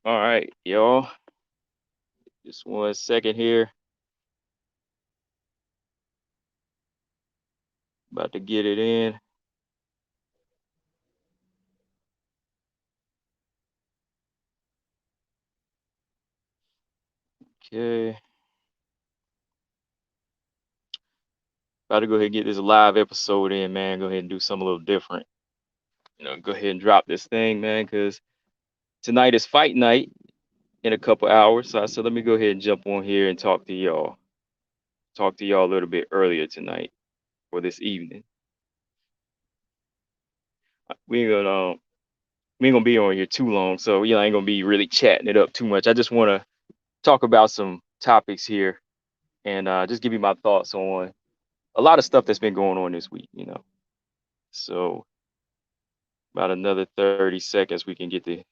All right, y'all. Just 1 second here. About to get it in. Okay. About to go ahead and get this live episode in, man. Go ahead and do something a little different. Go ahead and drop this thing, man, because tonight is fight night in a couple hours. So I said, let me go ahead and jump on here and talk to y'all. Talk to y'all a little bit earlier tonight or this evening. We ain't gonna we ain't gonna be on here too long, so I ain't gonna be really chatting it up too much. I just want to talk about some topics here and just give you my thoughts on a lot of stuff that's been going on this week. So about another 30 seconds, we can get the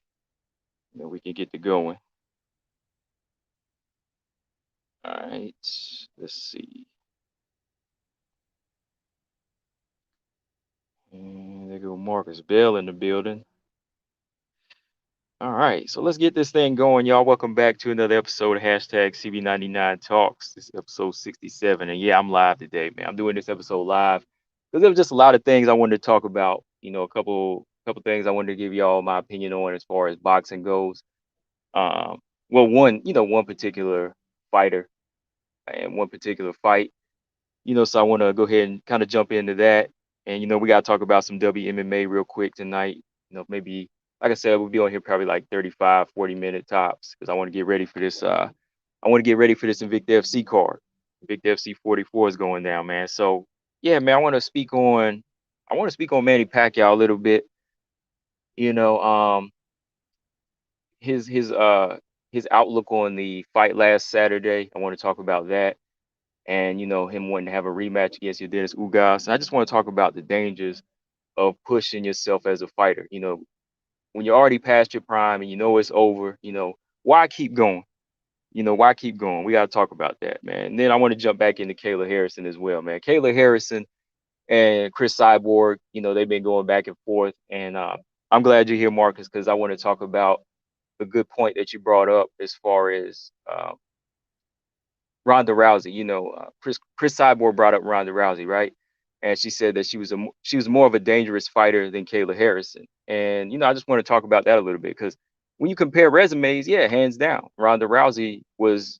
going. All right, let's see. And there go Marcus Bell in the building. All right, so let's get this thing going, y'all. Welcome back to another episode of hashtag CB99 Talks. This is episode 67, and yeah, I'm live today, man. I'm doing this episode live because there was just a lot of things I wanted to talk about. A couple things I wanted to give y'all my opinion on as far as boxing goes. Well, one particular fighter and one particular fight. So I want to go ahead and kind of jump into that. And we got to talk about some WMMA real quick tonight. Maybe like I said, we'll be on here probably like 35, 40-minute tops because I want to get ready for this. I want to get ready for this Invicta FC card. Invicta FC 44 is going down, man. So yeah, man, I want to speak on Manny Pacquiao a little bit. You know, his his uh his outlook on the fight last Saturday. I want to talk about that, and him wanting to have a rematch against Dennis Ugas. And I just want to talk about the dangers of pushing yourself as a fighter. When you're already past your prime and it's over. Why keep going? Why keep going? We got to talk about that, man. And then I want to jump back into Kayla Harrison as well, man. Kayla Harrison and Cris Cyborg, they've been going back and forth, and I'm glad you're here, Marcus, because I want to talk about the good point that you brought up as far as Ronda Rousey. Chris Cyborg brought up Ronda Rousey, right? And she said that she was more of a dangerous fighter than Kayla Harrison. And I just want to talk about that a little bit because when you compare resumes, yeah, hands down, Ronda Rousey was,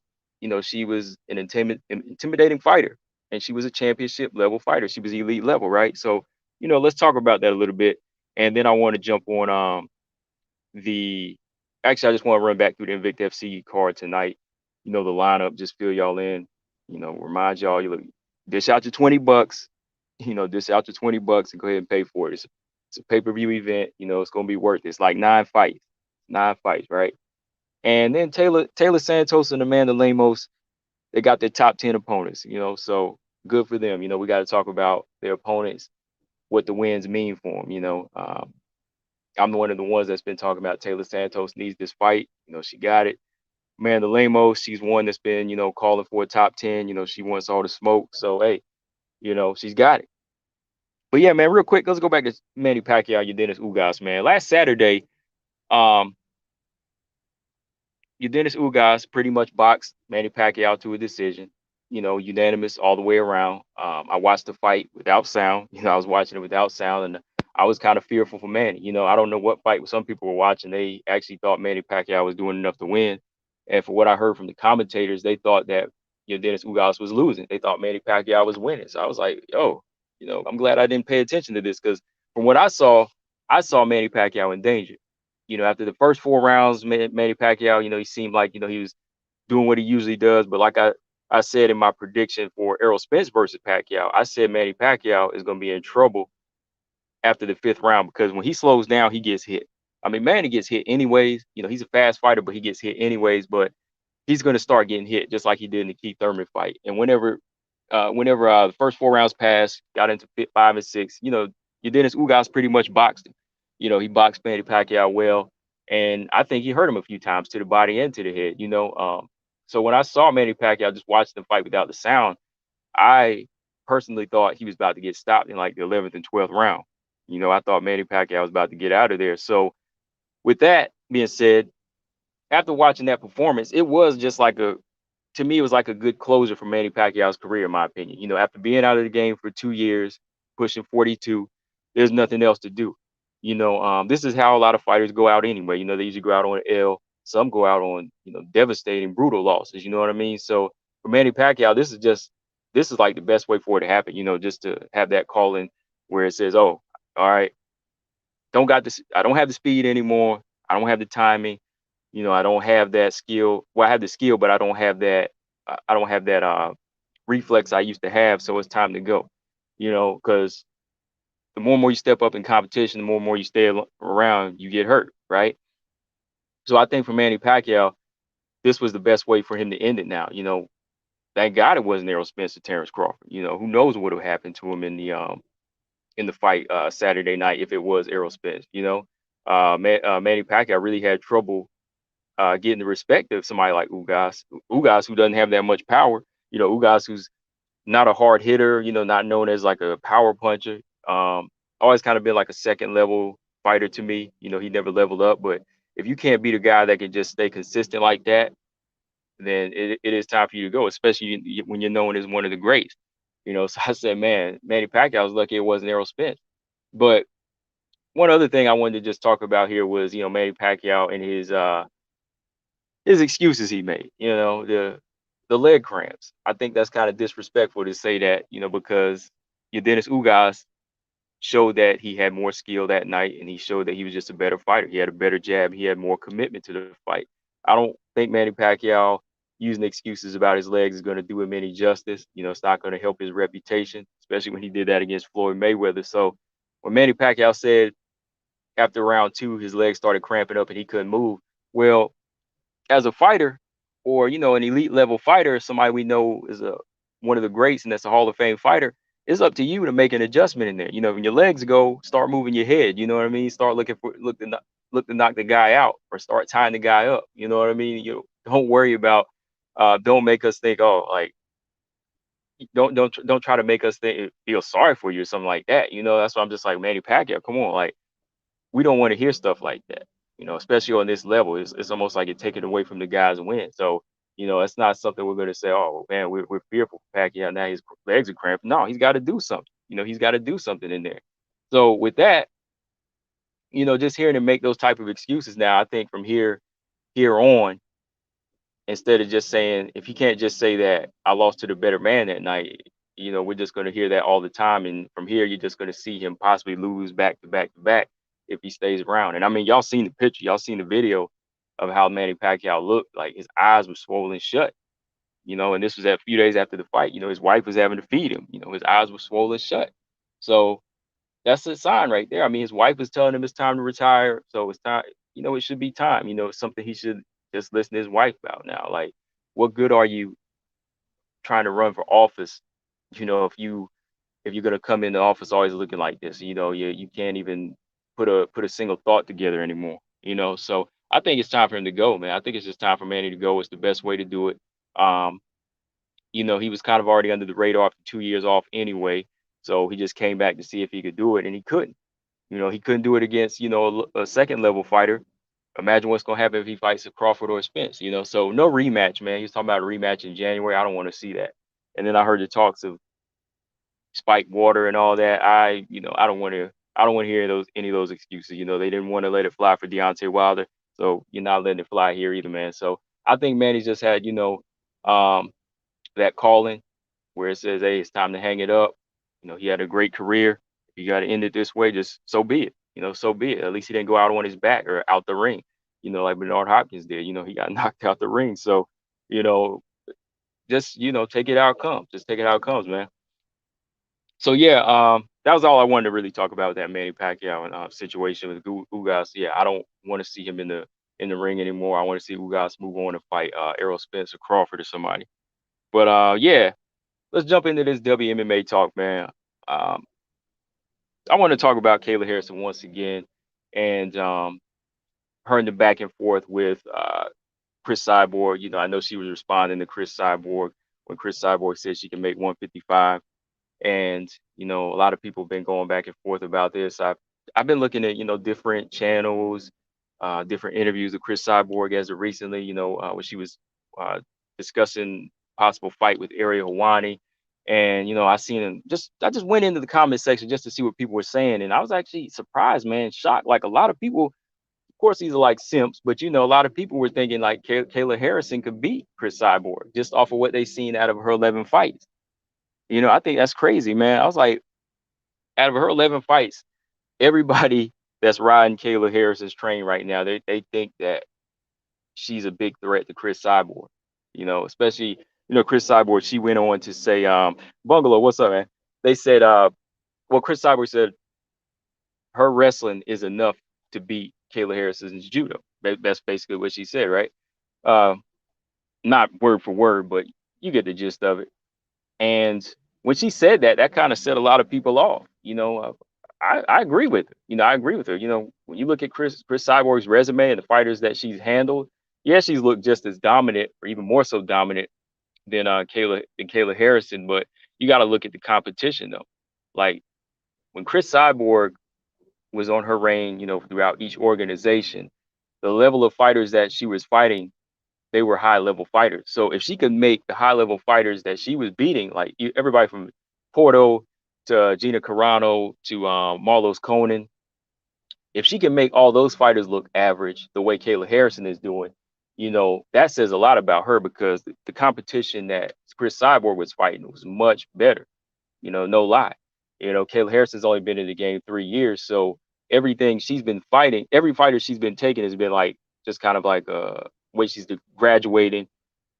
she was an intimidating fighter, and she was a championship level fighter. She was elite level, right? So let's talk about that a little bit, and then I want to jump on the actually, I just want to run back through the Invicta FC card tonight. The lineup, just fill y'all in. Remind y'all, you look, dish out your $20. Dish out your $20 and go ahead and pay for it. It's a pay-per-view event. It's gonna be worth it. It's like 9 fights, right? And then Taylor Santos and Amanda Lemos, they got their top 10 opponents. So good for them. We got to talk about their opponents, what the wins mean for them. I'm one of the ones that's been talking about Taylor Santos needs this fight. She got it. Amanda Lemos, she's one that's been, calling for a top 10. She wants all the smoke. So, hey, she's got it. But yeah, man, real quick, let's go back to Manny Pacquiao, Dennis Ugas, man. Last Saturday, um, Dennis Ugas pretty much boxed Manny Pacquiao to a decision, unanimous all the way around. I watched the fight without sound. I was watching it without sound, and I was kind of fearful for Manny. I don't know what fight some people were watching. They actually thought Manny Pacquiao was doing enough to win. And for what I heard from the commentators, they thought that Dennis Ugas was losing. They thought Manny Pacquiao was winning. So I was like, yo, I'm glad I didn't pay attention to this because from what I saw Manny Pacquiao in danger. After the first 4 rounds, Manny Pacquiao, he seemed like, he was doing what he usually does. But like I said in my prediction for Errol Spence versus Pacquiao, I said Manny Pacquiao is going to be in trouble after the 5th round because when he slows down, he gets hit. I mean, Manny gets hit anyways. He's a fast fighter, but he gets hit anyways. But he's going to start getting hit just like he did in the Keith Thurman fight. And whenever the first 4 rounds passed, got into 5 and 6, your Dennis Ugas pretty much boxed him. He boxed Manny Pacquiao well, and I think he hurt him a few times to the body and to the head. So when I saw Manny Pacquiao just watching the fight without the sound, I personally thought he was about to get stopped in like the 11th and 12th round. I thought Manny Pacquiao was about to get out of there. So with that being said, after watching that performance, it was just like a to me, it was like a good closer for Manny Pacquiao's career, in my opinion. You know, after being out of the game for 2 years, pushing 42, there's nothing else to do. This is how a lot of fighters go out anyway. They usually go out on L. Some go out on, devastating, brutal losses. You know what I mean? So for Manny Pacquiao, this is like the best way for it to happen. Just to have that calling where it says, "Oh, all right, don't got this. I don't have the speed anymore. I don't have the timing. I don't have that skill. Well, I have the skill, but I don't have that. I don't have that reflex I used to have. So it's time to go. Because the more and more you step up in competition, the more and more you stay around, you get hurt, right? So I think for Manny Pacquiao, this was the best way for him to end it. Now, thank God it wasn't Errol Spence or Terrence Crawford. Who knows what would have happened to him in the fight Saturday night if it was Errol Spence. Manny Pacquiao really had trouble getting the respect of somebody like Ugas. Ugas, who doesn't have that much power. Ugas, who's not a hard hitter. Not known as like a power puncher. Always kind of been like a second level fighter to me. He never leveled up. But if you can't beat a guy that can just stay consistent like that, then it is time for you to go, especially when you're known as one of the greats. So I said, man, Manny Pacquiao was lucky it wasn't Errol Spence. But one other thing I wanted to just talk about here was, Manny Pacquiao and his excuses he made, the leg cramps. I think that's kind of disrespectful to say that, because your Dennis Ugas showed that he had more skill that night, and he showed that he was just a better fighter. He had a better jab. He had more commitment to the fight. I don't think Manny Pacquiao using excuses about his legs is going to do him any justice. It's not going to help his reputation, especially when he did that against Floyd Mayweather. So when Manny Pacquiao said after round two his legs started cramping up and he couldn't move, well, as a fighter or an elite level fighter, somebody we know is a one of the greats and that's a Hall of Fame fighter, it's up to you to make an adjustment in there. When your legs go, start moving your head. You know what I mean? Start looking for look to knock the guy out or start tying the guy up. You know what I mean? Don't worry about don't make us think, oh, like don't try to make us feel sorry for you or something like that. That's why I'm just like, Manny Pacquiao, come on, like we don't want to hear stuff like that, especially on this level. It's almost like it taken away from the guy's win. So, it's not something we're going to say, oh, man, we're fearful for Pacquiao. Now his legs are cramped. No, he's got to do something. He's got to do something in there. So with that, just hearing him make those type of excuses now, I think from here on, instead of just saying, if he can't just say that I lost to the better man that night, we're just going to hear that all the time. And from here, you're just going to see him possibly lose back to back to back if he stays around. And I mean, y'all seen the picture, y'all seen the video of how Manny Pacquiao looked. Like his eyes were swollen shut, and this was a few days after the fight. His wife was having to feed him, his eyes were swollen shut. So that's a sign right there. I mean, his wife was telling him it's time to retire. So it's time, it should be time, it's something he should just listen to his wife about now. Like, what good are you trying to run for office, if you're gonna come in the office always looking like this, you can't even put a single thought together anymore, So I think it's time for him to go, man. I think it's just time for Manny to go. It's the best way to do it. Um, he was kind of already under the radar after 2 years off anyway. So he just came back to see if he could do it, and he couldn't. He couldn't do it against, a second level fighter. Imagine what's gonna happen if he fights a Crawford or a Spence, So no rematch, man. He's talking about a rematch in January. I don't want to see that. And then I heard the talks of spiked water and all that. I don't want to hear any of those excuses. They didn't want to let it fly for Deontay Wilder. So you're not letting it fly here either, man. So I think Manny just had, um, that calling where it says, hey, it's time to hang it up. He had a great career. If you got to end it this way, just so be it. So be it. At least he didn't go out on his back or out the ring, like Bernard Hopkins did. He got knocked out the ring. So, you know, just, take it how it comes. Just take it how it comes, man. So yeah, that was all I wanted to really talk about with that Manny Pacquiao and situation with Ugas. Yeah, I don't want to see him in the ring anymore. I want to see Ugas move on and fight Errol Spence or Crawford or somebody. But yeah, let's jump into this WMMA talk, man. Um, I want to talk about Kayla Harrison once again, and her in the back and forth with Cris Cyborg. I know she was responding to Cris Cyborg when Cris Cyborg said she can make 155. And a lot of people have been going back and forth about this. I've been looking at different channels, different interviews with Chris Cyborg as of recently, when she was uh, discussing possible fight with Ariel Hawani. And I just went into the comment section just to see what people were saying, and I was actually surprised, man, shocked. Like a lot of people, of course, these are like simps, but a lot of people were thinking like Kayla Harrison could beat Chris Cyborg just off of what they seen out of her 11 fights. I think that's crazy, man. I was like, out of her 11 fights, everybody that's riding Kayla Harrison's train right now, they think that she's a big threat to Chris Cyborg. Especially Chris Cyborg. She went on to say, Bungalow, what's up, man? They said, well, Chris Cyborg said her wrestling is enough to beat Kayla Harrison's judo. That's basically what she said, right? Uh, Not word for word, but you get the gist of it. And when she said that, that kind of set a lot of people off. I agree with her. I agree with her. When you look at Chris Cyborg's resume and the fighters that she's handled, yeah, she's looked just as dominant, or even more so dominant than Kayla Harrison. But you got to look at the competition though. Like when Chris Cyborg was on her reign, throughout each organization, the level of fighters that she was fighting, they were high level fighters. So if she could make the high level fighters that she was beating, like everybody from Porto to Gina Carano to Marlos Conan, if she can make all those fighters look average the way Kayla Harrison is doing, that says a lot about her, because the competition that Chris Cyborg was fighting was much better. No lie. Kayla Harrison's only been in the game 3 years, so everything she's been fighting, every fighter she's been taking has been like just kind of like way she's graduating,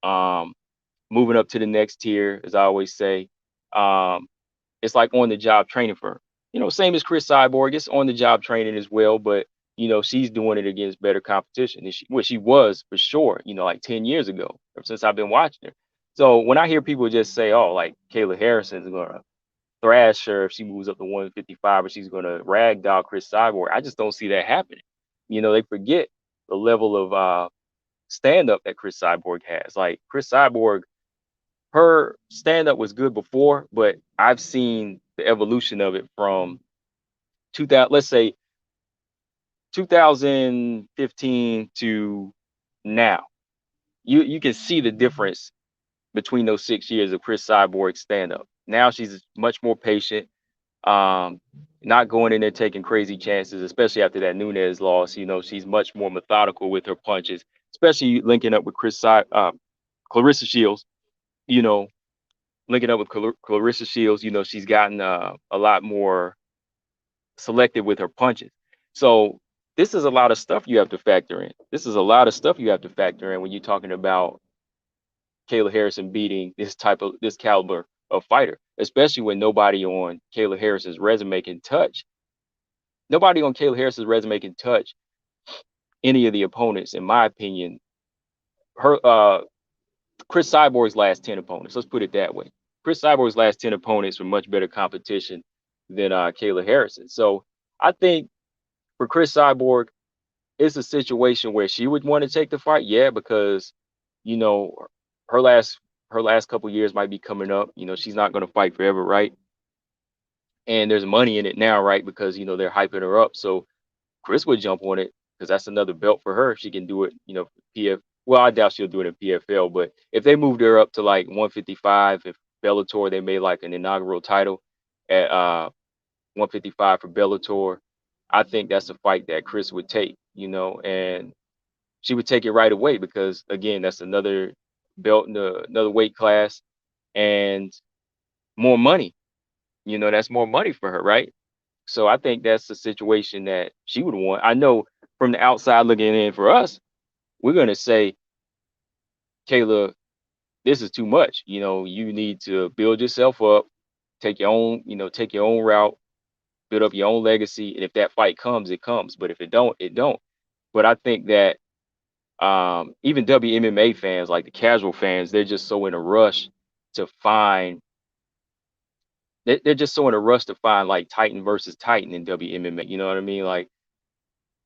um, moving up to the next tier, as I always say. Um, it's like on the job training for her. Same as Chris Cyborg, it's on the job training as well, but she's doing it against better competition than she was for sure, like 10 years ago, ever since I've been watching her. So when I hear people just say, oh, like Kayla Harrison's gonna thrash her if she moves up to 155, or she's gonna ragdoll Chris Cyborg, I just don't see that happening. They forget the level of stand up that Chris Cyborg has. Like Chris Cyborg, her stand up was good before, but I've seen the evolution of it from 2000, let's say 2015 to now. You can see the difference between those 6 years of Chris Cyborg stand up. Now she's much more patient, not going in there taking crazy chances, especially after that Nunes loss. She's much more methodical with her punches, especially linking up with Clarissa Shields. You know, linking up with Clarissa Shields. She's gotten a lot more selective with her punches. So this is a lot of stuff you have to factor in. This is a lot of stuff you have to factor in when you're talking about Kayla Harrison beating this caliber of fighter, especially when nobody on Kayla Harrison's resume can touch any of the opponents, in my opinion. Her Chris Cyborg's last 10 opponents, let's put it that way. Chris Cyborg's last 10 opponents were much better competition than Kayla Harrison. So I think for Chris Cyborg, it's a situation where she would want to take the fight, yeah, because you know her last couple years might be coming up. She's not going to fight forever, right? And there's money in it now, right? Because they're hyping her up. So Chris would jump on it because that's another belt for her. If she can do it, PF. Well, I doubt she'll do it in PFL, but if they moved her up to like 155, if Bellator they made like an inaugural title at 155 for Bellator, I think that's a fight that Chris would take, and she would take it right away because again, that's another belt in another weight class and more money. That's more money for her, right? So I think that's the situation that she would want. I know from the outside looking in for us, we're gonna say, Kayla, this is too much. You need to build yourself up, take your own route, build up your own legacy. And if that fight comes, it comes. But if it don't, it don't. But I think that even WMMA fans, like the casual fans, they're just so in a rush to find. They're just so in a rush to find like Titan versus Titan in WMMA. You know what I mean? Like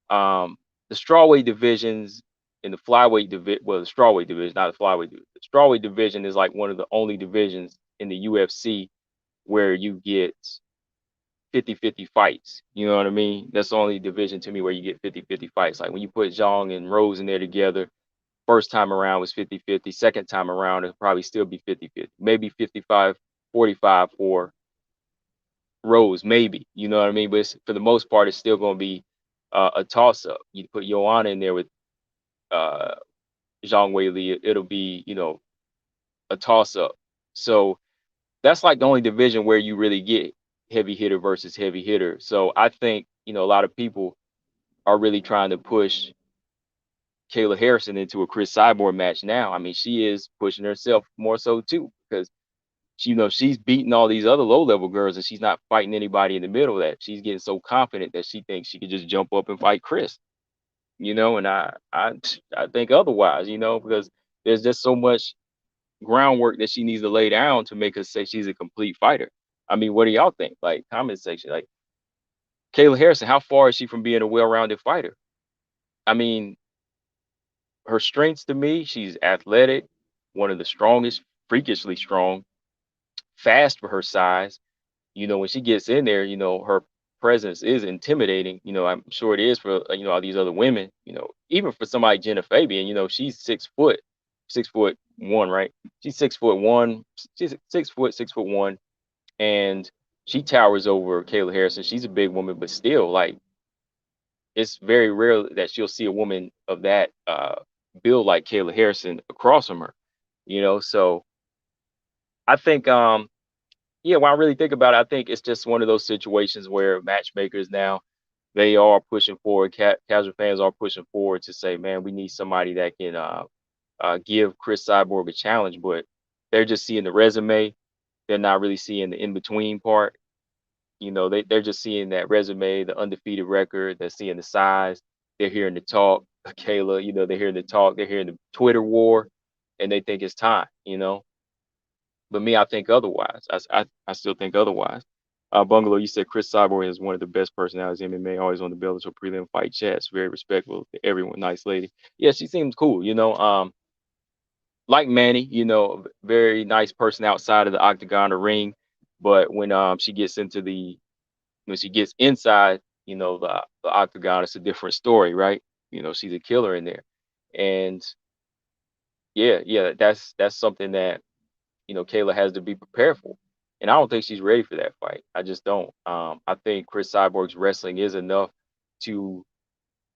the strawweight divisions in the flyweight division, well, the strawweight division, not the flyweight division. The strawweight division is like one of the only divisions in the UFC where you get 50-50 fights. You know what I mean? That's the only division to me where you get 50-50 fights. Like when you put Zhang and Rose in there together, first time around was 50-50. Second time around, it'll probably still be 50-50. Maybe 55-45 for Rose, maybe. You know what I mean? But for the most part, it's still going to be a toss up. You put Joanna in there with uh, Zhang Weili, it'll be, a toss up. So that's like the only division where you really get heavy hitter versus heavy hitter. So I think, a lot of people are really trying to push Kayla Harrison into a Cris Cyborg match now. I mean, she is pushing herself more so too, because she's beating all these other low level girls and she's not fighting anybody in the middle of that. She's getting so confident that she thinks she could just jump up and fight Cris, and I think otherwise, because there's just so much groundwork that she needs to lay down to make us say she's a complete fighter. I mean, what do y'all think? Like, comment section. Like, Kayla Harrison, how far is she from being a well-rounded fighter? I mean, her strengths to me, she's athletic, one of the strongest, freakishly strong, fast for her size. When she gets in there, her presence is intimidating. I'm sure it is for all these other women. Even for somebody like Jenna Fabian, she's 6 foot, 6'1", right? She's 6'1". She's 6 foot, 6'1", and she towers over Kayla Harrison. She's a big woman, but still, like, it's very rare that she'll see a woman of that build like Kayla Harrison across from her. So I think yeah, when I really think about it, I think it's just one of those situations where matchmakers now, they are pushing forward. Casual fans are pushing forward to say, man, we need somebody that can give Cris Cyborg a challenge, but they're just seeing the resume. They're not really seeing the in between part. They're just seeing that resume, the undefeated record. They're seeing the size. They're hearing the talk. Kayla, they're hearing the talk. They're hearing the Twitter war, and they think it's time. But me, I think otherwise. I still think otherwise. Bungalow, you said Cris Cyborg is one of the best personalities in MMA, always on the Bellator prelim fight chats, very respectful to everyone, nice lady. Yeah, she seems cool. Like Manny, very nice person outside of the octagon or ring, but when she gets inside, the octagon, it's a different story, right? She's a killer in there, and yeah, that's something that Kayla has to be prepared for. And I don't think she's ready for that fight. I just don't. I think Cris Cyborg's wrestling is enough to.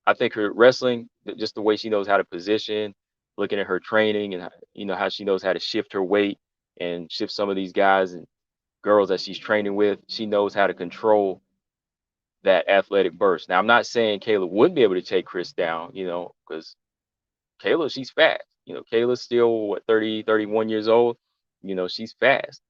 I think her wrestling, just the way she knows how to position, looking at her training, and how she knows how to shift her weight and shift some of these guys and girls that she's training with. She knows how to control that athletic burst. Now, I'm not saying Kayla wouldn't be able to take Cris down, because Kayla, she's fast. Kayla's still, what, 30, 31 years old. She's fast.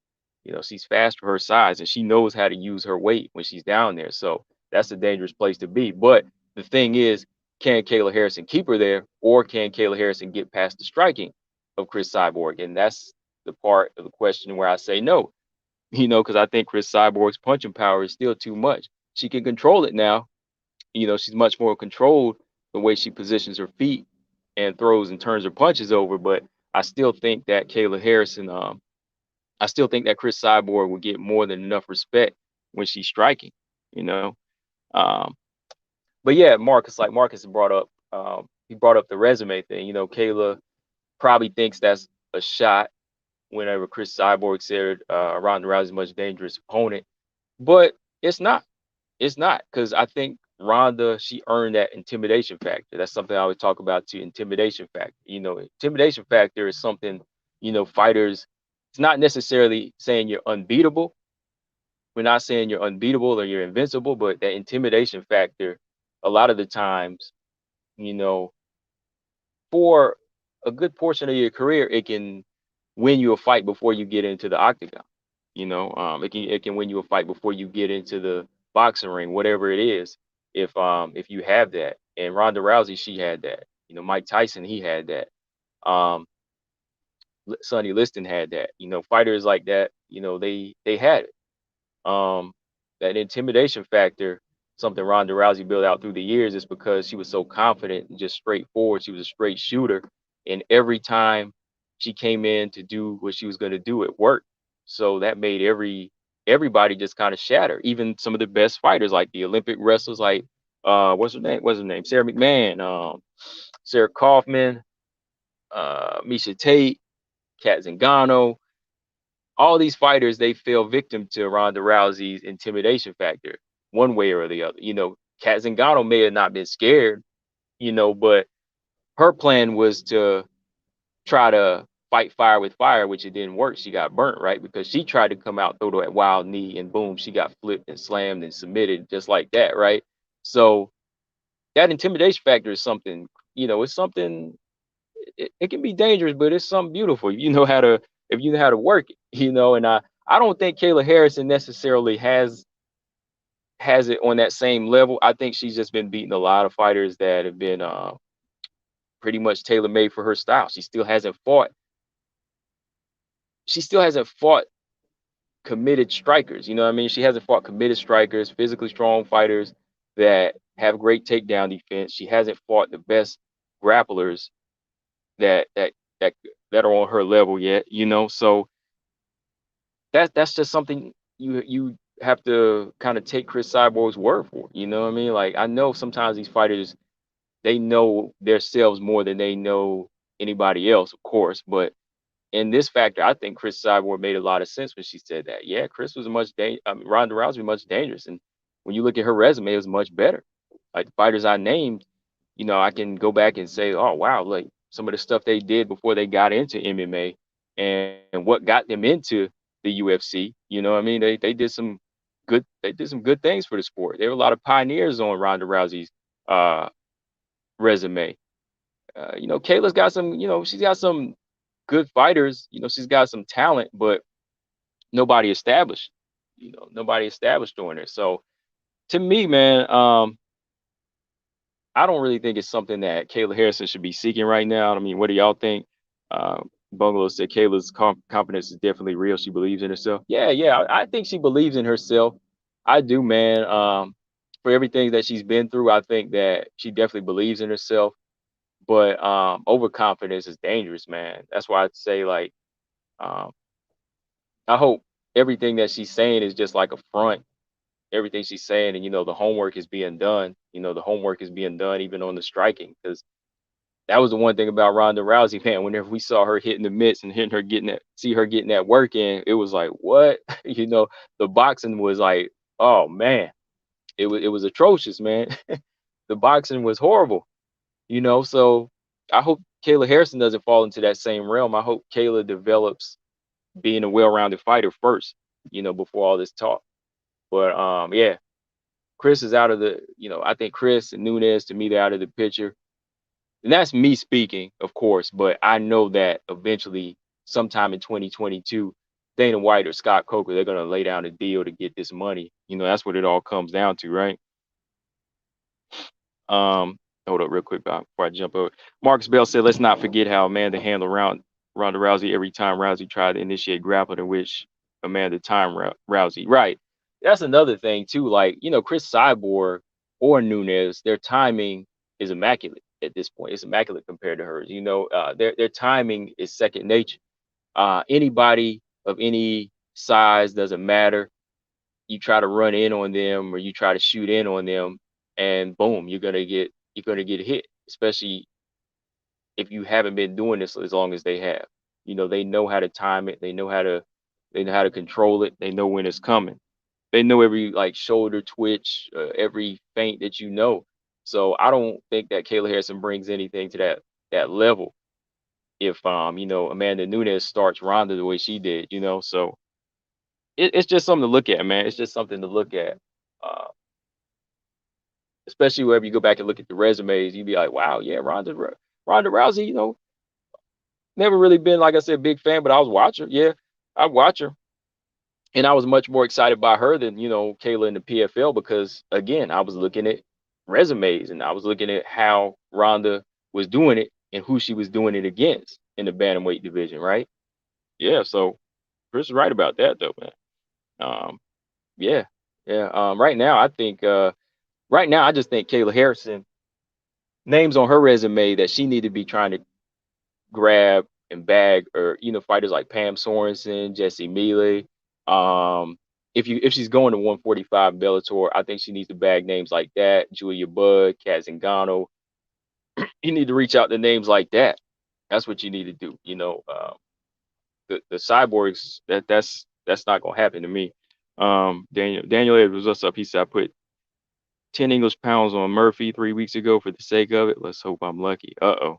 She's fast for her size, and she knows how to use her weight when she's down there. So that's a dangerous place to be. But the thing is, can Kayla Harrison keep her there, or can Kayla Harrison get past the striking of Cris Cyborg? And that's the part of the question where I say no, because I think Cris Cyborg's punching power is still too much. She can control it now. She's much more controlled the way she positions her feet and throws and turns her punches over. But I still think that I still think that Cris Cyborg will get more than enough respect when she's striking, you know. Um, but yeah, Marcus brought up, he brought up the resume thing. Kayla probably thinks that's a shot whenever Cris Cyborg said Ronda Rousey's a much dangerous opponent, but it's not. It's not, because I think Ronda, she earned that intimidation factor. That's something I always talk about too. Intimidation factor. Intimidation factor is something fighters. It's not necessarily saying you're unbeatable. We're not saying you're unbeatable or you're invincible, but that intimidation factor, a lot of the times, you know, for a good portion of your career, it can win you a fight before you get into the octagon. It can win you a fight before you get into the boxing ring, whatever it is. If you have that, and Ronda Rousey, she had that. Mike Tyson, he had that. Um, Sonny Liston had that. Fighters like that, they had it. That intimidation factor, something Ronda Rousey built out through the years, is because she was so confident and just straightforward. She was a straight shooter, and every time she came in to do what she was going to do, it worked. So that made every everybody just kind of shattered. Even some of the best fighters, like the Olympic wrestlers, like what's her name? What's her name? Sarah McMahon, Sarah Kaufman, Misha Tate, Kat Zingano. All these fighters, they fell victim to Ronda Rousey's intimidation factor, one way or the other. Kat Zingano may have not been scared, but her plan was to try to fight fire with fire, which it didn't work. She got burnt, right? Because she tried to come out, throw that wild knee, and boom, she got flipped and slammed and submitted just like that, right? So that intimidation factor is something, it's something. It can be dangerous, but it's something beautiful. If you know how to work it, And I don't think Kayla Harrison necessarily has it on that same level. I think she's just been beating a lot of fighters that have been pretty much tailor made for her style. She still hasn't fought. She still hasn't fought committed strikers. You know what I mean? She hasn't fought committed strikers, physically strong fighters that have great takedown defense. She hasn't fought the best grapplers that that that that are on her level yet. So that's just something you have to kind of take Cris Cyborg's word for. You know what I mean? Like, I know sometimes these fighters, they know themselves more than they know anybody else, of course, but in this factor, I think Cris Cyborg made a lot of sense when she said that. Yeah, Cris was Ronda Rousey was much dangerous, and when you look at her resume, it was much better. Like the fighters I named, I can go back and say, oh wow, like some of the stuff they did before they got into MMA and what got them into the UFC. You know what I mean? They did some good things for the sport. There were a lot of pioneers on Ronda Rousey's uh, resume. Kayla's got some, she's got some good fighters. She's got some talent, but nobody established. Nobody established doing it. So to me, man, I don't really think it's something that Kayla Harrison should be seeking right now. I mean, what do y'all think? Uh, Bungalow said Kayla's confidence is definitely real. She believes in herself. Yeah, yeah, I think she believes in herself. I do, man. For everything that she's been through, I think that she definitely believes in herself. But overconfidence is dangerous, man. That's why I'd say, like, um, I hope everything that she's saying is just like a front. Everything she's saying, and the homework is being done. The homework is being done even on the striking, because that was the one thing about Ronda Rousey, man. Whenever we saw her hitting the mitts and see her getting that work in, it was like, what? The boxing was like, oh man, it was atrocious, man. The boxing was horrible, So I hope Kayla Harrison doesn't fall into that same realm. I hope Kayla develops being a well-rounded fighter first, before all this talk. But yeah, Cris is out of I think Cris and Nunes, to me, they're out of the picture. And that's me speaking, of course, but I know that eventually, sometime in 2022, Dana White or Scott Coker, they're going to lay down a deal to get this money. That's what it all comes down to, right? Hold up real quick before I jump over. Marcus Bell said, let's not forget how Amanda handled Ronda Rousey every time Rousey tried to initiate grappling, in which Amanda timed Rousey. Right. That's another thing too. Like, Cris Cyborg or Nunes, their timing is immaculate at this point. It's immaculate compared to hers. Their timing is second nature. Anybody of any size, doesn't matter. You try to run in on them or you try to shoot in on them, and boom, you're gonna get hit, especially if you haven't been doing this as long as they have. They know how to time it. They know how to control it. They know when it's coming. They know every like shoulder twitch, every feint that you know. So I don't think that Kayla Harrison brings anything to that level. If Amanda Nunes starts Ronda the way she did, so it's just something to look at, man. It's just something to look at. Uh, Especially whenever you go back and look at the resumes, you'd be like, wow, yeah, Ronda Rousey, never really been, like I said, big fan, but I was watching. Yeah, I watch her. And I was much more excited by her than, Kayla in the PFL, because again, I was looking at resumes and I was looking at how Ronda was doing it and who she was doing it against in the bantamweight division, right? Yeah, so Chris is right about that though, man. Um, yeah, yeah. Right now I just think Kayla Harrison, names on her resume that she need to be trying to grab and bag, or fighters like Pam Sorensen, Jesse Mealy, um, if she's going to 145 Bellator, I think she needs to bag names like that, Julia Budd, Kat Zingano. You need to reach out to names like that. That's what you need to do. The cyborgs, that's not gonna happen to me. Daniel Edwards, what's up? He said I put 10 English pounds on Murphy 3 weeks ago for the sake of it. Let's hope I'm lucky. Uh-oh.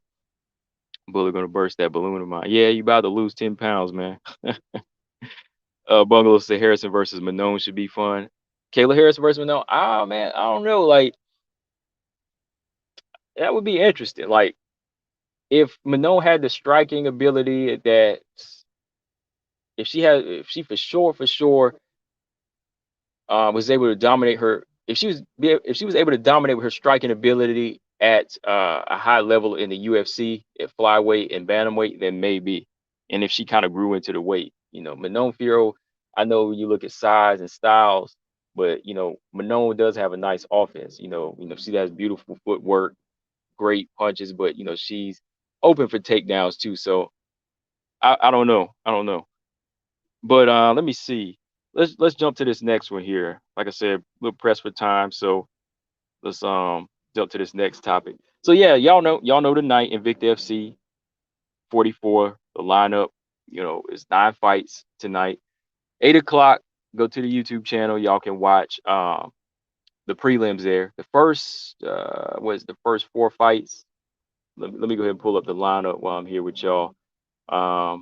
Bullet gonna burst that balloon of mine. Yeah, you about to lose 10 pounds, man. Bungalow said Harrison versus Manon should be fun. Kayla Harrison versus Manon. Ah, man, I don't know. Like, that would be interesting. Like, if Manon had the striking ability that if she for sure was able to dominate her, if she was able to dominate with her striking ability at a high level in the UFC at flyweight and bantamweight, then maybe. And if she kind of grew into the weight, Manon Fiorot, I know you look at size and styles, but Manon does have a nice offense. She has beautiful footwork, great punches, but she's open for takedowns too. So I don't know. I don't know. But let me see. Let's jump to this next one here. Like I said, a little pressed for time, so let's jump to this next topic. So yeah, y'all know tonight Invicta FC 44. The lineup, is 9 fights tonight. 8 o'clock. Go to the YouTube channel. Y'all can watch the prelims there. The first was the first 4 fights. Let me go ahead and pull up the lineup while I'm here with y'all. I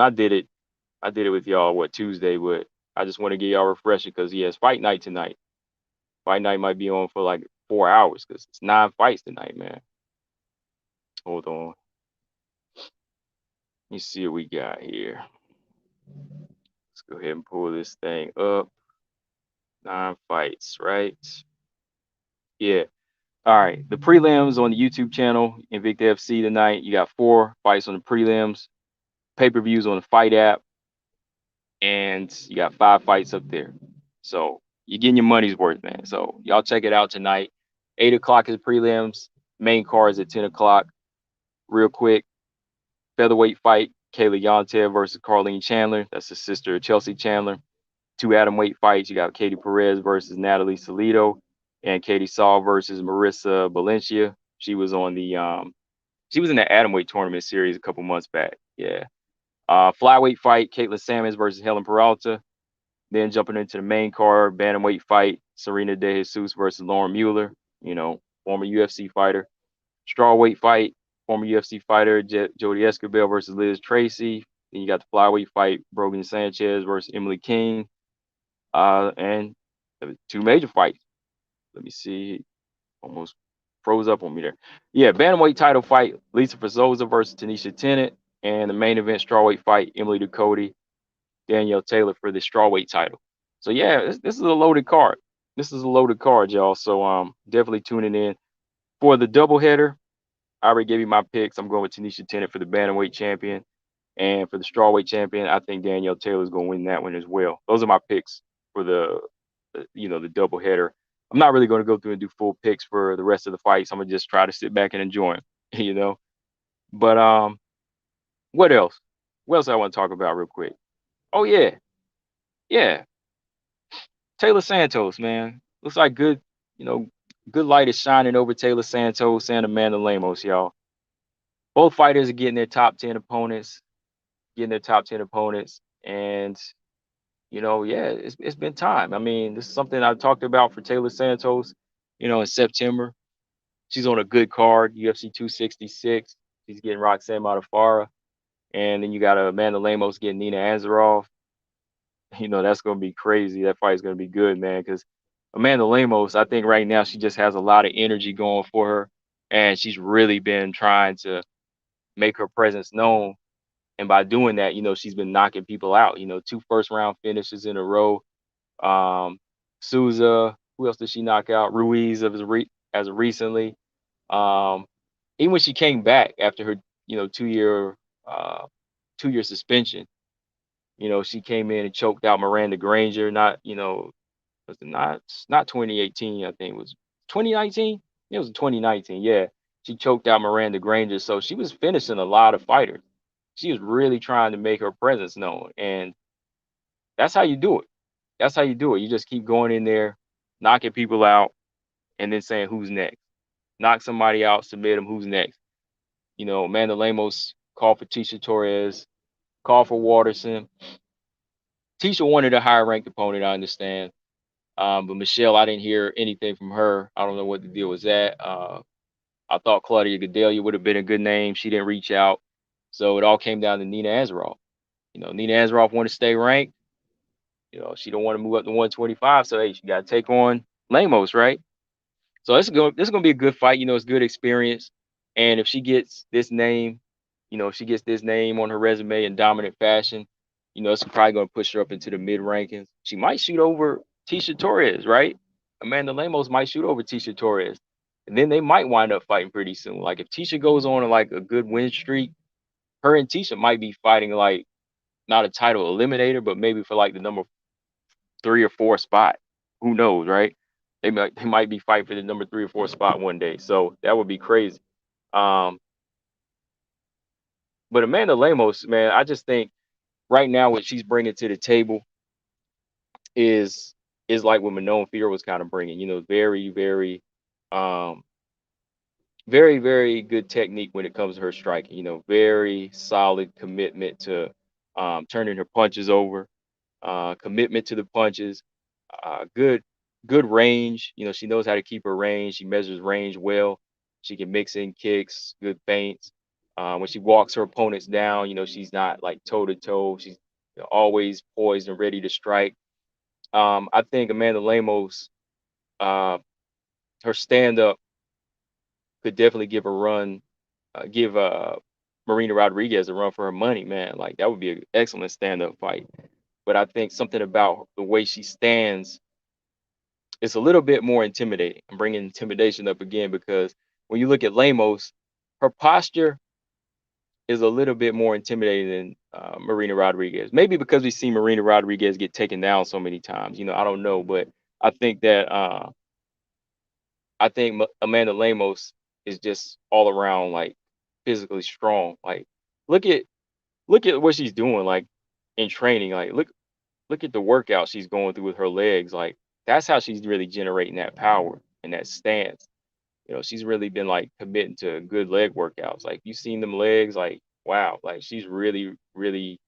did it with y'all Tuesday, but I just want to get y'all refreshing because it's fight night tonight. Fight night might be on for like 4 hours because it's 9 fights tonight, man. Hold on. Let me see what we got here. Let's go ahead and pull this thing up. 9 fights, right? Yeah. All right. The prelims on the YouTube channel, Invicta FC tonight. You got 4 fights on the prelims, pay-per-views on the fight app, and you got 5 fights up there. So you're getting your money's worth, man. So y'all check it out tonight. 8 o'clock is prelims. Main card is at 10 o'clock. Real quick, featherweight fight, Kayla Harrison versus Carlene Chandler. That's the sister of Chelsea Chandler. 2 atomweight fights. You got Katie Perez versus Natalie Salido, and Katie Saul versus Marissa Valencia. She was on the she was in the atomweight tournament series a couple months back. Yeah. Flyweight fight, Caitlin Sammons versus Helen Peralta. Then jumping into the main card, bantamweight fight, Serena De Jesus versus Lauren Mueller, former UFC fighter. Strawweight fight, former UFC fighter Jody Escobar versus Liz Tracy. Then you got the flyweight fight, Brogan Sanchez versus Emily King. And 2 major fights. Let me see. Almost froze up on me there. Yeah, bantamweight title fight, Lisa Ferzosa versus Tanisha Tennant. And the main event strawweight fight, Emily Ducote, Danielle Taylor for the strawweight title. So yeah, this is a loaded card. This is a loaded card, y'all. So definitely tuning in. For the doubleheader, I already gave you my picks. I'm going with Tanisha Tennant for the bantamweight champion. And for the strawweight champion, I think Danielle Taylor is going to win that one as well. Those are my picks for the doubleheader. I'm not really going to go through and do full picks for the rest of the fights. I'm going to just try to sit back and enjoy them, But what else? What else I want to talk about real quick? Oh yeah. Taylor Santos, man. Looks like good light is shining over Taylor Santos and Amanda Lemos, y'all. Both fighters are getting their top 10 opponents, and it's been time. I mean, this is something I talked about for Taylor Santos, in September. She's on a good card, UFC 266. She's getting Roxanne Modafferi. And then you got Amanda Lemos getting Nina Ansaroff. That's going to be crazy. That fight is going to be good, man, because Amanda Lemos, I think right now she just has a lot of energy going for her. And she's really been trying to make her presence known. And by doing that, she's been knocking people out. 2 first-round finishes in a row. Souza, who else did she knock out? Ruiz as of recently. Even when she came back after her, 2-year suspension, she came in and choked out Miranda Granger. Not, was it not 2018? I think it was 2019. It was 2019. Yeah, she choked out Miranda Granger. So she was finishing a lot of fighters. She was really trying to make her presence known, and that's how you do it. That's how you do it. You just keep going in there, knocking people out, and then saying who's next. Knock somebody out, submit them. Who's next? Amanda Lemos called for Tisha Torres, called for Waterson. Tisha wanted a higher ranked opponent, I understand. But Michelle, I didn't hear anything from her. I don't know what the deal was at. I thought Claudia Gadelia would have been a good name. She didn't reach out. So it all came down to Nina Azaroff. Nina Azaroff wanted to stay ranked. She don't want to move up to 125. So hey, she got to take on Lemos, right? So this is gonna be a good fight. It's good experience. And if she gets this name, if she gets this name on her resume in dominant fashion, it's probably gonna push her up into the mid rankings. She might shoot over Tisha Torres, right? Amanda Lemos might shoot over Tisha Torres. And then they might wind up fighting pretty soon. Like if Tisha goes on like a good win streak, her and Tisha might be fighting like not a title eliminator, but maybe for like the number 3 or 4 spot. Who knows, right? They might be fighting for the number 3 or 4 spot one day. So that would be crazy. Um, but Amanda Lemos, man, I just think right now what she's bringing to the table is like what Manon Fear was kind of bringing. Very, very, um, very, very good technique when it comes to her striking. Very solid commitment to turning her punches over, commitment to the punches, good range. She knows how to keep her range. She measures range well. She can mix in kicks, good feints. When she walks her opponents down, she's not like toe to toe. She's always poised and ready to strike. I think Amanda Lemos, uh, her stand up could definitely give Marina Rodriguez a run for her money, man. Like that would be an excellent stand up fight. But I think something about the way she stands, it's a little bit more intimidating. I'm bringing intimidation up again because when you look at Lemos, her posture is a little bit more intimidating than Marina Rodriguez. Maybe because we see Marina Rodriguez get taken down so many times. I don't know, but I think that Amanda Lemos is just all around like physically strong. Like look at what she's doing like in training. Like look at the workout she's going through with her legs. Like that's how she's really generating that power and that stance. She's really been like committing to good leg workouts. Like you've seen them legs, like wow, like she's really, really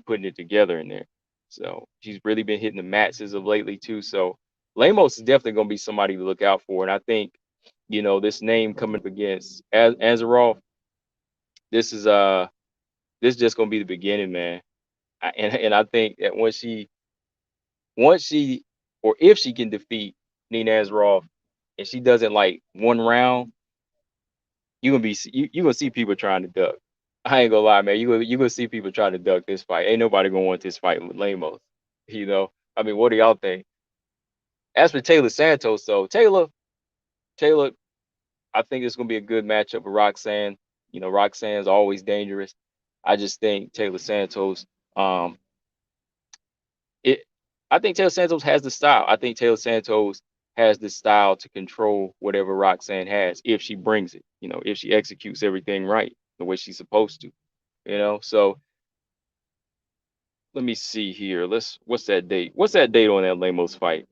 putting it together in there. So she's really been hitting the mats as of lately too. So Lemos is definitely gonna be somebody to look out for. And I think, this name coming up against Azaroff, this is just gonna be the beginning, man. And I think that once she or if she can defeat Nina Azaroff and she doesn't like one round, you gonna see people trying to duck. I ain't gonna lie, man. You gonna see people trying to duck this fight. Ain't nobody gonna want this fight with Lemos. I mean, what do y'all think? As for Taylor Santos, so Taylor, I think it's gonna be a good matchup with Roxanne. Roxanne's always dangerous. I just think Taylor Santos, um, it I think Taylor Santos has the style. I think Taylor Santos has the style to control whatever Roxanne has if she brings it, if she executes everything right the way she's supposed to, So let me see here. What's that date? What's that date on that Lemos fight?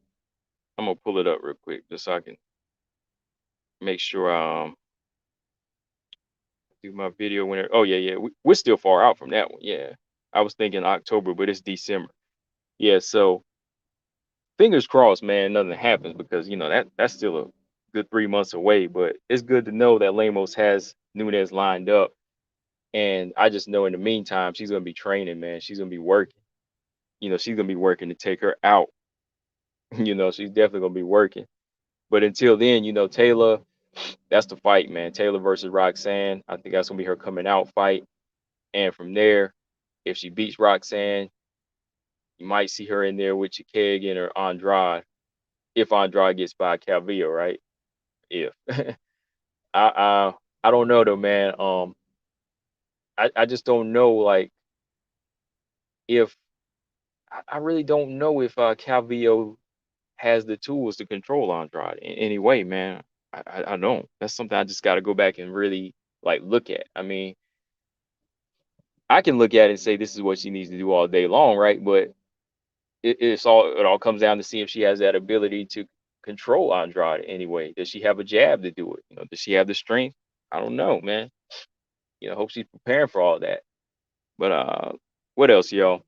I'm gonna pull it up real quick just so I can make sure do my video when oh yeah, we're still far out from that one. Yeah. I was thinking October, but it's December. Yeah, so fingers crossed, man, nothing happens because that's still a good 3 months away. But it's good to know that Lemos has Nunez lined up, and I just know in the meantime she's gonna be training, man. She's gonna be working. She's gonna be working to take her out. She's definitely gonna be working. But until then, Taylor, that's the fight, man. Taylor versus Roxanne. I think that's gonna be her coming out fight. And from there, if she beats Roxanne, you might see her in there with Chikagan or Andrade. If Andrade gets by Calvillo, right? If I don't know though, man. I just don't know like if I really don't know if Calvillo has the tools to control Andrade in any way, man. I don't. That's something I just got to go back and really like look at. I mean, I can look at it and say this is what she needs to do all day long, right? But it all comes down to see if she has that ability to control Andrade anyway. Does she have a jab to do it? Does she have the strength? I don't know, man. Hope she's preparing for all that. But what else, y'all?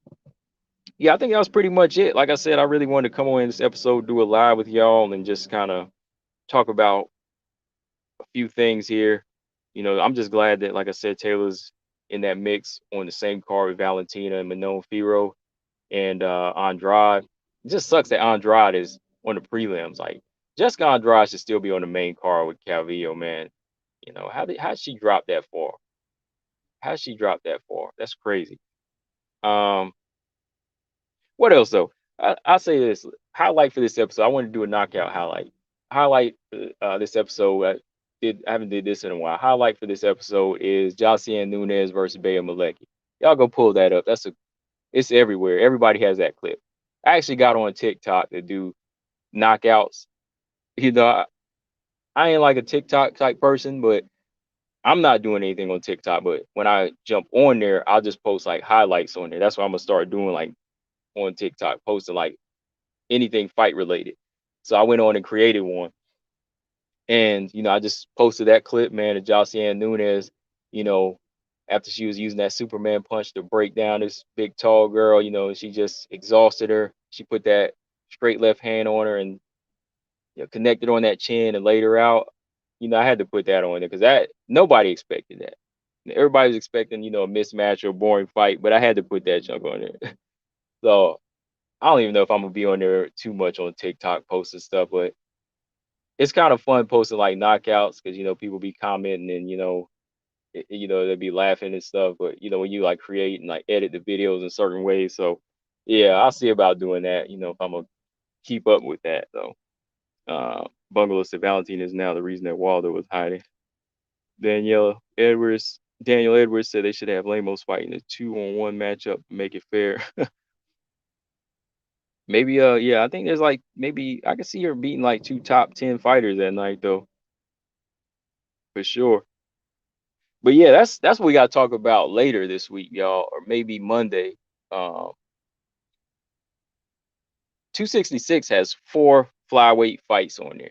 Yeah, I think that was pretty much it. Like I said, I really wanted to come on in this episode, do a live with y'all, and just kind of talk about a few things here. I'm just glad that, like I said, Taylor's in that mix on the same card with Valentina and Manon Firo and Andrade. It just sucks that Andrade is on the prelims. Like Jessica Andrade should still be on the main card with Calvillo, man. How she drop that far? How she drop that far? That's crazy. Um, what else though? I'll say this highlight for this episode. I want to do a knockout highlight. Highlight this episode. I haven't did this in a while. Highlight for this episode is Josiane Nunes versus Bea Malecki. Y'all go pull that up. It's everywhere. Everybody has that clip. I actually got on TikTok to do knockouts. You know, I ain't like a TikTok type person, but I'm not doing anything on TikTok. But when I jump on there, I'll just post like highlights on there. That's what I'm gonna start doing, like on TikTok, posting like anything fight related. So I went on and created one. And, I just posted that clip, man, of Josiane Nunes, you know, after she was using that Superman punch to break down this big, tall girl, she just exhausted her. She put that straight left hand on her and connected on that chin and laid her out. I had to put that on there because nobody expected that. Everybody was expecting, a mismatch or a boring fight, but I had to put that junk on there. So I don't even know if I'm gonna be on there too much on TikTok posting stuff, but it's kind of fun posting like knockouts because people be commenting and they'll be laughing and stuff. But when you like create and like edit the videos in certain ways, so yeah, I'll see about doing that. If I'm gonna keep up with that though. Bungalow said Valentine is now the reason that Waldo was hiding. Daniel Edwards said they should have Lemos fighting a 2-on-1 matchup to make it fair. Maybe yeah, I think there's like maybe I can see her beating like two top 10 fighters that night though, for sure. But yeah, that's what we gotta talk about later this week, y'all, or maybe Monday. 266 has 4 flyweight fights on there.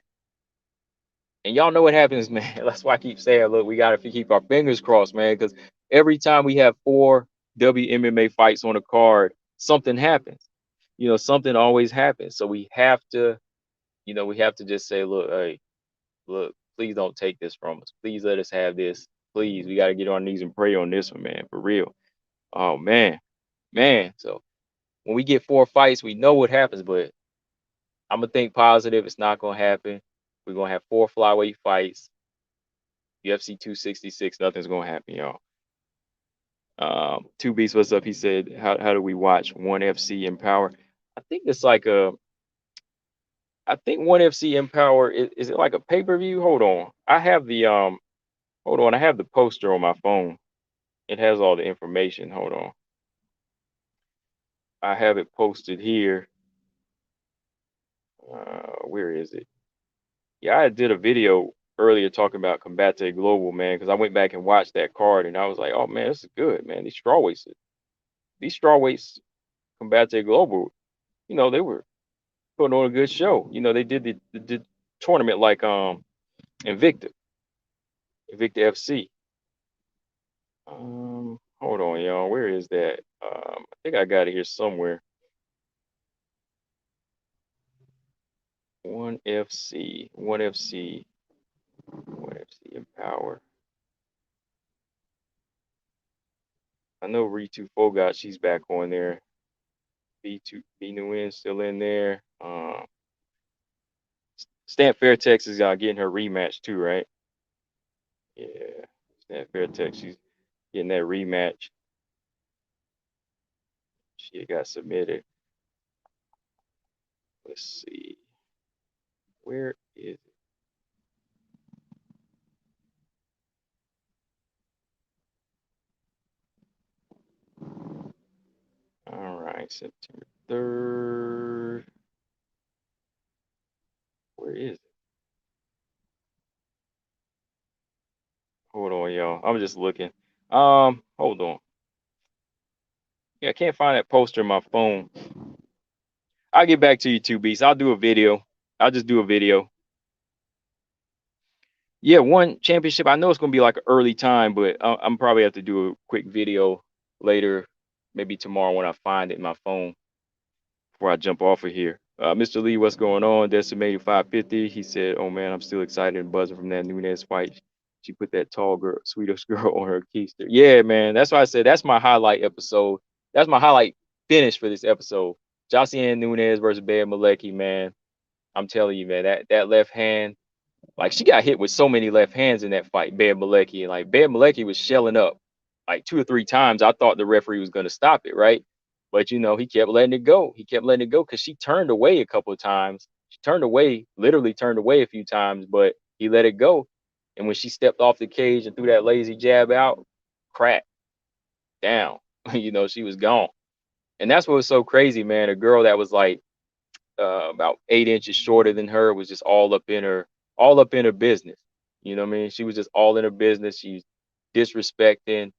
And y'all know what happens, man. That's why I keep saying, look, we gotta keep our fingers crossed, man, because every time we have 4 WMMA fights on a card, something happens. Something always happens. So we have to just say, look, hey, look, please don't take this from us. Please let us have this. Please, we got to get on our knees and pray on this one, man, for real. Oh man, man. So when we get 4 fights, we know what happens, but I'm gonna think positive. It's not gonna happen. We're gonna have 4 flyweight fights. UFC 266. Nothing's gonna happen, y'all. Two Beats, what's up? He said, how do we watch ONE FC Empower? I think it's like I think ONE FC Empower is it like a pay per view? Hold on, I have the hold on, I have the poster on my phone. It has all the information. Hold on, I have it posted here. Where is it? Yeah, I did a video earlier talking about Combate Global, man, because I went back and watched that card and I was like, oh man, this is good, man. These strawweights, Combate Global, they were putting on a good show. They did the tournament like Invicta, Invicta FC. Hold on, y'all. Where is that? I think I got it here somewhere. ONE FC, ONE FC, ONE FC Empower. I know Ritu Fogat, she's back on there. B Nguyen still in there. Stamp Fairtex is getting her rematch too, right? Yeah, Stamp Fairtex, she's getting that rematch. She got submitted. Let's see. Where is it? All right, September 3rd. Where is it? Hold on, y'all. I'm just looking. Hold on. Yeah, I can't find that poster in my phone. I'll get back to you too, Beast. I'll do a video. I'll just do a video. Yeah, one championship. I know it's gonna be like an early time, but I'm probably have to do a quick video later, maybe tomorrow when I find it in my phone before I jump off of here. Mr. Lee, what's going on? Decimated 550. He said, "Oh man, I'm still excited and buzzing from that Nunez fight. She put that tall girl, sweetest girl on her keister." Yeah, man. That's why I said that's my highlight episode. That's my highlight finish for this episode. Jocelyn Nunez versus Bea Malecki, man. I'm telling you, man, that left hand, like she got hit with so many left hands in that fight, Bea Malecki. And like Bea Malecki was shelling up like 2 or 3 times. I thought the referee was gonna stop it, right? But he kept letting it go. He kept letting it go because she turned away a couple of times. She turned away, literally turned away a few times, but he let it go. And when she stepped off the cage and threw that lazy jab out, crack down. She was gone. And that's what was so crazy, man. A girl that was like about 8 inches shorter than her was just all up in her business. You know what I mean? She was just all in her business. She's disrespecting,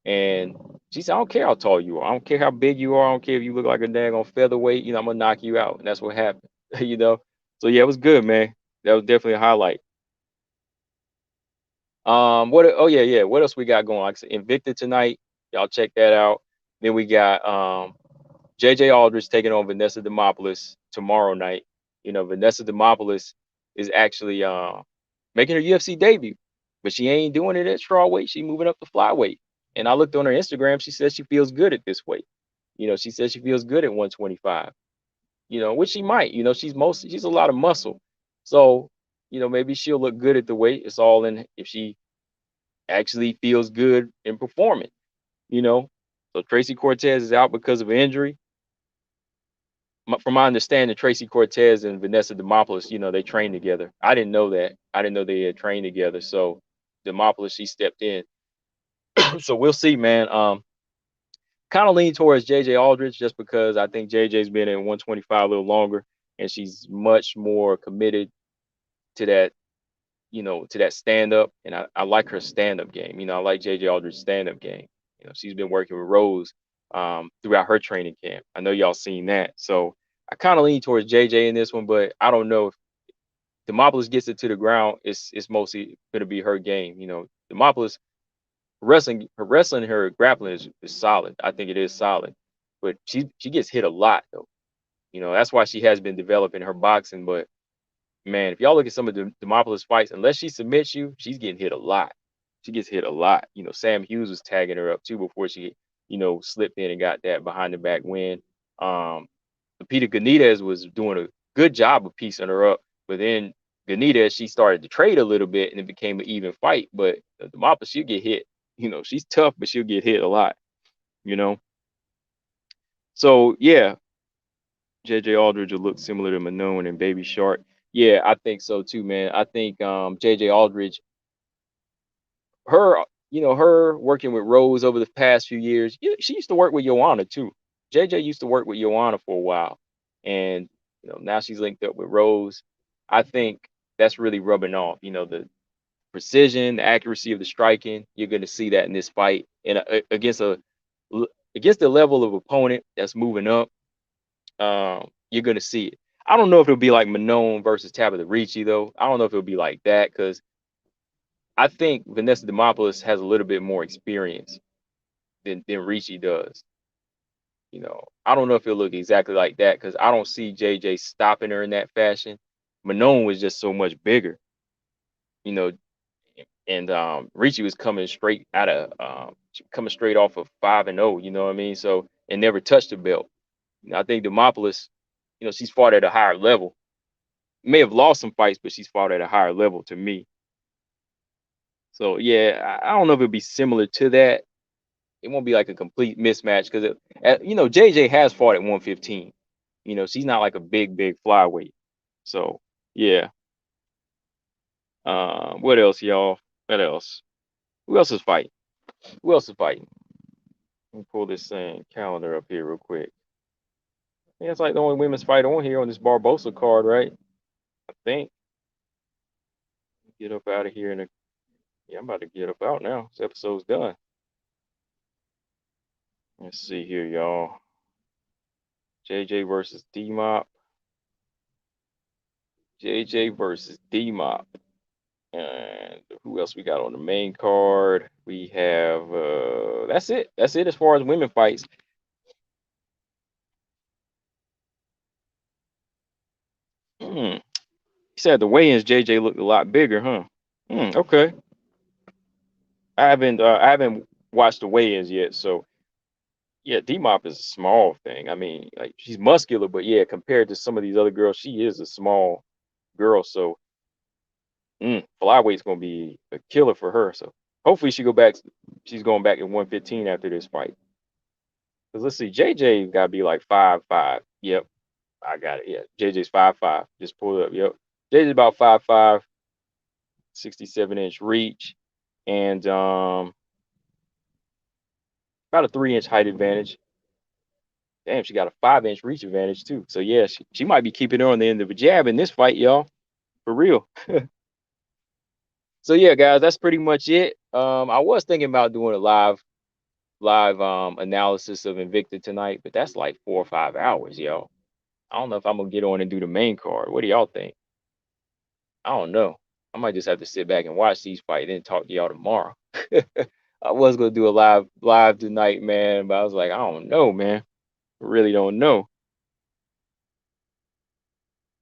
and she said, "I don't care how tall you are. I don't care how big you are. I don't care if you look like a daggone featherweight. I'm gonna knock you out." And that's what happened. you know. So yeah, it was good, man. That was definitely a highlight. What? Oh yeah, yeah. What else we got going? Like I said, Invicta tonight. Y'all check that out. Then we got JJ Aldridge taking on Vanessa Demopoulos tomorrow night. Vanessa Demopoulos is actually making her UFC debut, but she ain't doing it at strawweight. She moving up to flyweight. And I looked on her Instagram. She says she feels good at this weight. She says she feels good at 125. Which she might. She's a lot of muscle. So, maybe she'll look good at the weight. It's all in if she actually feels good in performing. You know. So Tracy Cortez is out because of injury. From my understanding, Tracy Cortez and Vanessa Demopoulos, they trained together. I didn't know that. I didn't know they had trained together. So Demopoulos, she stepped in. So we'll see, man. Kind of lean towards JJ Aldridge just because I think JJ's been in 125 a little longer and she's much more committed to that, to that stand up. And I like her stand up game. I like JJ Aldridge's stand up game. She's been working with Rose throughout her training camp. I know y'all seen that. So I kind of lean towards JJ in this one, but I don't know if Demopoulos gets it to the ground. It's mostly going to be her game. Demopoulos her grappling is solid. I think it is solid, but she gets hit a lot though. That's why she has been developing her boxing. But man, if y'all look at some of the Demopoulos fights, unless she submits you, she's getting hit a lot. She gets hit a lot. Sam Hughes was tagging her up too before she, slipped in and got that behind the back win. Peter Benitez was doing a good job of piecing her up, but then Benitez, she started to trade a little bit and it became an even fight. But Demopoulos, she'll get hit. She's tough, but she'll get hit a lot. You know. So yeah, JJ Aldridge will look similar to Manon and Baby Shark. Yeah, I think so too, man. I think JJ Aldridge, her, her working with Rose over the past few years. She used to work with Joanna too. JJ used to work with Joanna for a while, and now she's linked up with Rose. I think that's really rubbing off. The precision, the accuracy of the striking. You're going to see that in this fight, and against the level of opponent that's moving up. You're gonna see it. I don't know if it'll be like Manon versus Tabitha Ricci though. I don't know if it'll be like that because I think Vanessa Demopoulos has a little bit more experience than Ricci does. I don't know if it'll look exactly like that because I don't see JJ stopping her in that fashion. Manon was just so much bigger, you know, and Ricci was coming straight out of coming straight off of 5-0. You know what I mean? So and never touched the belt. I think Demopoulos, she's fought at a higher level. May have lost some fights, but she's fought at a higher level to me. So yeah, I don't know if it'll be similar to that. It won't be like a complete mismatch because JJ has fought at 115. She's not like a big flyweight. So yeah. What else, y'all? What else? Who else is fighting? Who else is fighting? Let me pull this calendar up here real quick. Yeah, it's like the only women's fight on here on this Barbosa card, right? I think. Get up out of here in a yeah, I'm about to get up out now. This episode's done. Let's see here, y'all. JJ versus D-Mop. JJ versus D-Mop. And who else we got on the main card? We have that's it. That's it as far as women fights. Hmm. He said the weigh-ins JJ looked a lot bigger, huh? Okay. I haven't watched the weigh-ins yet, so yeah, D-Mop is a small thing. I mean, like she's muscular, but yeah, compared to some of these other girls, she is a small girl. So flyweight's gonna be a killer for her. So hopefully she go back. She's going back at 115 after this fight. Cause let's see, JJ gotta be like 5'5". Yep, I got it. Yeah, JJ's 5'5". Just pull it up. Yep, JJ's about 5'5", 67-inch reach, and about a 3-inch height advantage. Damn, she got a 5-inch reach advantage too. So yeah, she might be keeping her on the end of a jab in this fight, y'all. For real. So yeah, guys, that's pretty much it. I was thinking about doing a live analysis of Invicta tonight, but that's like 4 or 5 hours, yo. I don't know if I'm gonna get on and do the main card. What do y'all think? I don't know. I might just have to sit back and watch these fight, then talk to y'all tomorrow. I was gonna do a live tonight, man, but I was like, I don't know, man. I really don't know.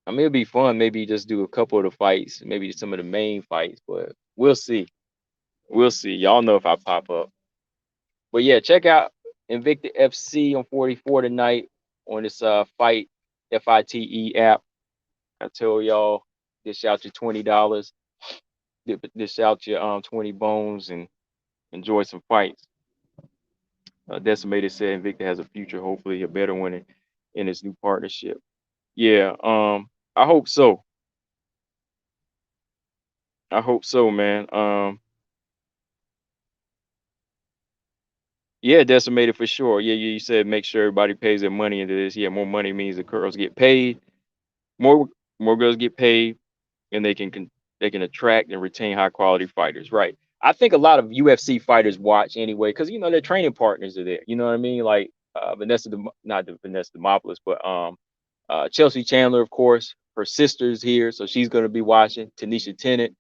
I mean, it'd be fun. Maybe just do a couple of the fights, maybe some of the main fights, but we'll see. We'll see. Y'all know if I pop up. But yeah, check out Invicta FC on 44 tonight on this FITE app. I tell y'all, dish out your $20, dish out your 20 bones and enjoy some fights. Decimated said Invicta has a future, hopefully a better one in its new partnership. Yeah, I hope so. I hope so, man. Yeah, decimated for sure. Yeah, you said make sure everybody pays their money into this. Yeah, more money means the girls get paid. More more girls get paid, and they can attract and retain high quality fighters. Right. I think a lot of UFC fighters watch anyway because their training partners are there. You know what I mean? Like not the Vanessa Demopoulos, but Chelsea Chandler, of course. Her sister's here, so she's going to be watching. Tanisha Tennant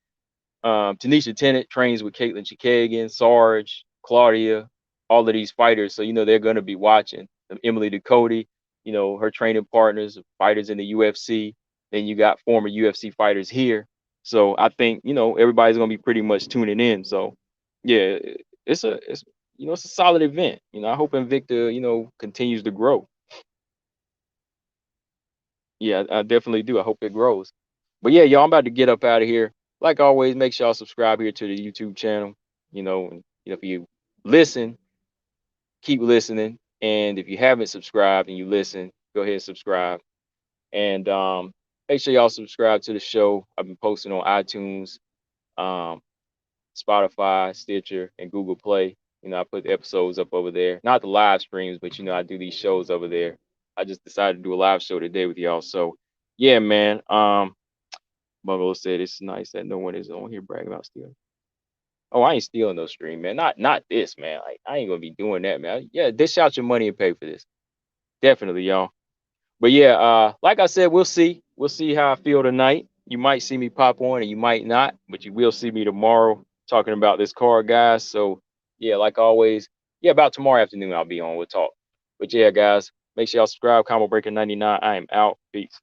trains with Caitlin Chikagian, Sarge, Claudia, all of these fighters. So, they're going to be watching. Emily Ducote, her training partners, fighters in the UFC. Then you got former UFC fighters here. So I think, everybody's going to be pretty much tuning in. So, yeah, it's a solid event. I hope Invicta, continues to grow. Yeah, I definitely do. I hope it grows. But yeah, y'all, I'm about to get up out of here. Like always, make sure y'all subscribe here to the YouTube channel. If you listen, keep listening. And if you haven't subscribed and you listen, go ahead and subscribe. And make sure y'all subscribe to the show. I've been posting on iTunes, um, Spotify, Stitcher, and Google Play. I put the episodes up over there. Not the live streams, but I do these shows over there. I just decided to do a live show today with y'all. So yeah, man. Bungalow said it's nice that no one is on here bragging about stealing. Oh, I ain't stealing no stream, man. Not this, man. Like I ain't gonna be doing that, man. Yeah, dish out your money and pay for this. Definitely, y'all. But yeah, like I said, we'll see. We'll see how I feel tonight. You might see me pop on and you might not, but you will see me tomorrow talking about this card, guys. So yeah, like always, yeah, about tomorrow afternoon I'll be on. We'll talk. But yeah, guys, make sure y'all subscribe. Combo Breaker 99. I am out. Peace.